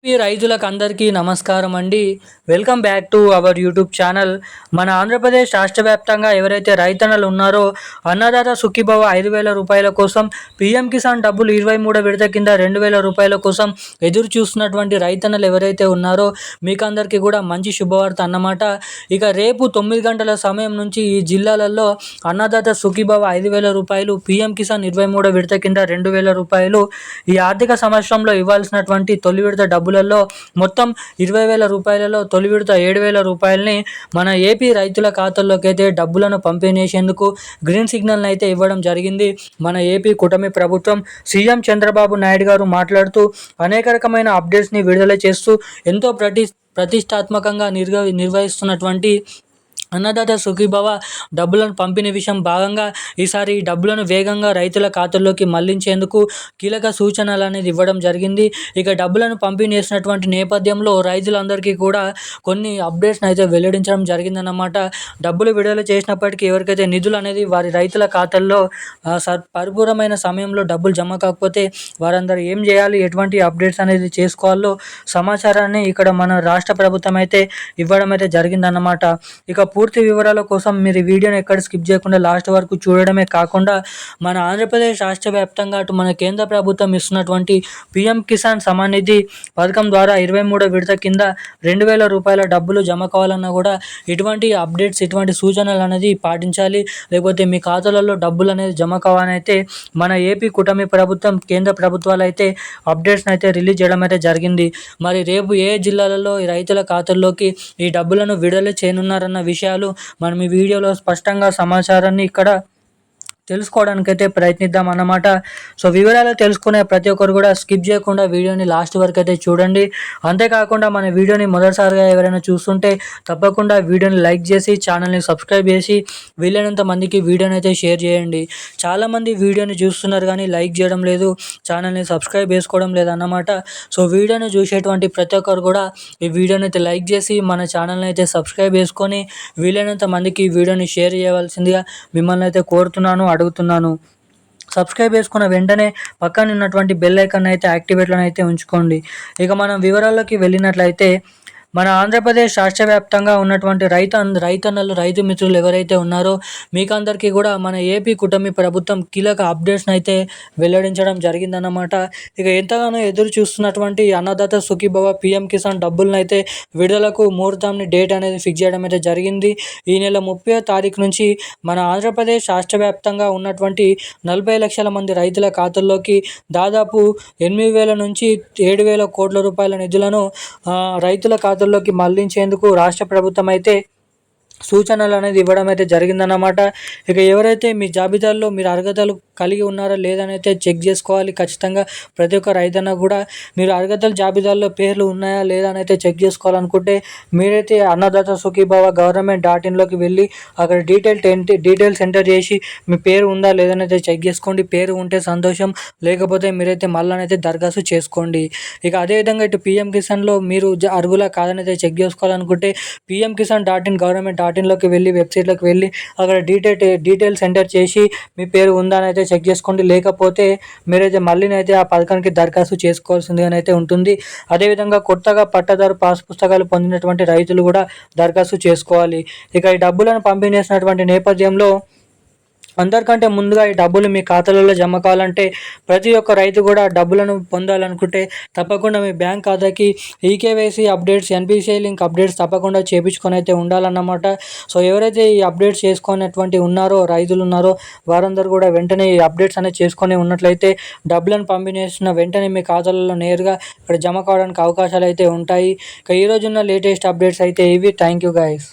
ఈ రైతులకు అందరికీ నమస్కారం అండి. Welcome back to our YouTube channel. మన ఆంధ్రప్రదేశ్ రాష్ట్ర వ్యాప్తంగా ఎవరైతే రైతన్నలు ఉన్నారో అన్నదాత సుఖీభవ 5,000 రూపాయల కోసం, పీఎం కిసాన్ డబ్బులు 23వ విడత కింద 2,000 రూపాయల కోసం ఎదురు చూస్తున్నటువంటి రైతన్నలు ఎవరైతే ఉన్నారో మీకు అందరికీ కూడా మంచి శుభవార్త అన్నమాట. ఇక రేపు 9 గంటల సమయం నుంచి ఈ జిల్లాలలో అన్నదాత సుఖీభవ 5,000 రూపాయలు, పీఎం కిసాన్ 23వ విడత కింద 2,000 రూపాయలు ఈ ఆర్థిక సంవత్సరంలో ఇవ్వాల్సినటువంటి తొలి విడత డబ్బులలో మొత్తం 20,000 రూపాయలలో తొలి విడత 7,000 రూపాయలని మన ఏపీ రైతుల ఖాతాల్లోకి అయితే డబ్బులను పంపిణీ చేసేందుకు గ్రీన్ సిగ్నల్ అయితే ఇవ్వడం జరిగింది. మన ఏపీ కూటమి ప్రభుత్వం సీఎం చంద్రబాబు నాయుడు గారు మాట్లాడుతూ అనేక రకమైన అప్డేట్స్ని విడుదల చేస్తూ ఎంతో ప్రతిష్టాత్మకంగా నిర్వహిస్తున్నటువంటి అన్నదాత సుఖీభవ డబ్బులను పంపిణీ విషయం భాగంగా ఈసారి ఈ డబ్బులను వేగంగా రైతుల ఖాతాల్లోకి మళ్లించేందుకు కీలక సూచనలు అనేది ఇవ్వడం జరిగింది. ఇక డబ్బులను పంపిణీ చేసినటువంటి నేపథ్యంలో రైతులందరికీ కూడా కొన్ని అప్డేట్స్ అయితే వెల్లడించడం జరిగిందన్నమాట. డబ్బులు విడుదల చేసినప్పటికీ ఎవరికైతే నిధులు అనేది వారి రైతుల ఖాతాల్లో పరిపూర్ణమైన సమయంలో డబ్బులు జమ కాకపోతే వారందరూ ఏం చేయాలి, ఎటువంటి అప్డేట్స్ అనేది చేసుకోవాలో సమాచారాన్ని ఇక్కడ మన రాష్ట్ర ప్రభుత్వం అయితే ఇవ్వడం అయితే జరిగిందన్నమాట. ఇక పూర్తి వివరాల కోసం మీరు వీడియోని ఎక్కడ స్కిప్ చేయకుండా లాస్ట్ వరకు చూడడమే కాకుండా మన ఆంధ్రప్రదేశ్ రాష్ట్ర వ్యాప్తంగా అటు మన కేంద్ర ప్రభుత్వం ఇస్తున్నటువంటి పీఎం కిసాన్ సమాన్ నిధి పథకం ద్వారా 23వ విడత కింద 2,000 రూపాయల డబ్బులు జమ కావాలన్నా కూడా ఇటువంటి అప్డేట్స్, ఇటువంటి సూచనలు అనేది పాటించాలి. లేకపోతే మీ ఖాతాలలో డబ్బులు అనేది జమ కావాలని అయితే మన ఏపీ కూటమి ప్రభుత్వం, కేంద్ర ప్రభుత్వాలు అయితే అప్డేట్స్ని అయితే రిలీజ్ చేయడం అయితే జరిగింది. మరి రేపు ఏ జిల్లాలలో ఈ రైతుల ఖాతాల్లోకి ఈ డబ్బులను విడుదల చేయనున్నారన్న విషయాలు మనం ఈ వీడియోలో స్పష్టంగా సమాచారాన్ని ఇక్కడ తెలుసుకోవడానికైతే ప్రయత్నిద్దాం అన్నమాట. సో వివరాలు తెలుసుకునే ప్రతి ఒక్కరు కూడా స్కిప్ చేయకుండా వీడియోని లాస్ట్ వరకు అయితే చూడండి. అంతేకాకుండా మన వీడియోని మొదటిసారిగా ఎవరైనా చూస్తుంటే తప్పకుండా వీడియోని లైక్ చేసి ఛానల్ని సబ్స్క్రైబ్ చేసి వీలైనంత మందికి వీడియోని అయితే షేర్ చేయండి. చాలామంది వీడియోని చూస్తున్నారు కానీ లైక్ చేయడం లేదు, ఛానల్ని సబ్స్క్రైబ్ చేసుకోవడం లేదు అన్నమాట. సో వీడియోని చూసేటువంటి ప్రతి ఒక్కరు కూడా ఈ వీడియోని అయితే లైక్ చేసి మన ఛానల్ని అయితే సబ్స్క్రైబ్ చేసుకొని వీలైనంత మందికి ఈ వీడియోని షేర్ చేయవలసిందిగా మిమ్మల్ని అయితే కోరుతున్నాను, అడుగుతున్నాను. సబ్స్క్రైబ్ చేసుకున్న వెంటనే పక్కన ఉన్నటువంటి బెల్ ఐకాన్ అయితే యాక్టివేట్లను అయితే ఉంచుకోండి. ఇక మనం వివరాల్లోకి వెళ్ళినట్లయితే మన ఆంధ్రప్రదేశ్ రాష్ట్ర వ్యాప్తంగా ఉన్నటువంటి రైతన్నలు, రైతు మిత్రులు ఎవరైతే ఉన్నారో మీకు అందరికీ కూడా మన ఏపీ కూటమి ప్రభుత్వం కీలక అప్డేట్స్ని అయితే వెల్లడించడం జరిగిందన్నమాట. ఇక ఎంతగానో ఎదురు చూస్తున్నటువంటి అన్నదాత సుఖీభవ పీఎం కిసాన్ డబ్బులను అయితే విడుదలకు ముహూర్తంని డేట్ అనేది ఫిక్స్ చేయడం అయితే జరిగింది. ఈ నెల 30వ తారీఖు నుంచి మన ఆంధ్రప్రదేశ్ రాష్ట్ర వ్యాప్తంగా ఉన్నటువంటి 40 లక్షల మంది రైతుల ఖాతాల్లోకి దాదాపు 8,000 నుంచి 7,000 కోట్ల రూపాయల నిధులను రైతుల ఖాతాల్లోకి మళ్లించేందుకు రాష్ట్ర ప్రభుత్వం అయితే సూచనలు అనేది ఇవ్వడం అయితే జరిగిందన్నమాట. ఇక ఎవరైతే మీ జాబితాల్లో మీరు అర్హతలు కలిగి ఉన్నారా లేదని అయితే చెక్ చేసుకోవాలి. ఖచ్చితంగా ప్రతి ఒక్క రైతన్న కూడా మీరు అర్హతల జాబితాల్లో పేర్లు ఉన్నాయా లేదా అని అయితే చెక్ చేసుకోవాలనుకుంటే మీరైతే అన్నదాత సుఖీభవ government.in వెళ్ళి అక్కడ డీటెయిల్స్ ఎంటర్ చేసి మీ పేరు ఉందా లేదని అయితే చెక్ చేసుకోండి. పేరు ఉంటే సంతోషం, లేకపోతే మీరైతే మళ్ళీ దరఖాస్తు చేసుకోండి. ఇక అదేవిధంగా ఇటు పీఎం కిసాన్లో మీరు అర్హులా కాదని అయితే చెక్ చేసుకోవాలనుకుంటే pmkisan.in government.in వెళ్ళి వెబ్సైట్లోకి వెళ్ళి అక్కడ డీటెయిల్స్ ఎంటర్ చేసి మీ పేరు ఉందా అని అయితే చెక్ చేసుకోండి. లేకపోతే మీరైతే మళ్ళీనైతే ఆ పథకానికి దరఖాస్తు చేసుకోవాల్సిందిగా అయితే ఉంటుంది. అదేవిధంగా కొత్తగా పట్టాదారు పాస్ పుస్తకాలు పొందినటువంటి రైతులు కూడా దరఖాస్తు చేసుకోవాలి. ఇక ఈ డబ్బులను పంపిణీ చేసినటువంటి నేపథ్యంలో అందరికంటే ముందుగా ఈ డబ్బులు మీ ఖాతాలలో జమ కావాలంటే ప్రతి ఒక్క రైతు కూడా డబ్బులను పొందాలనుకుంటే తప్పకుండా మీ బ్యాంక్ ఖాతాకి eKYC updates, NPCI link updates తప్పకుండా చేయించుకొని అయితే ఉండాలన్నమాట. సో ఎవరైతే ఈ అప్డేట్స్ చేసుకునేటువంటి రైతులు ఉన్నారో వారందరూ కూడా వెంటనే ఈ అప్డేట్స్ అనేది చేసుకొని ఉన్నట్లయితే డబ్బులను పంపిణీ చేసిన వెంటనే మీ ఖాతాలలో నేరుగా ఇక్కడ జమ కావడానికి అవకాశాలు అయితే ఉంటాయి. ఇక ఈరోజున్న లేటెస్ట్ అప్డేట్స్ అయితే ఇవి. Thank you guys.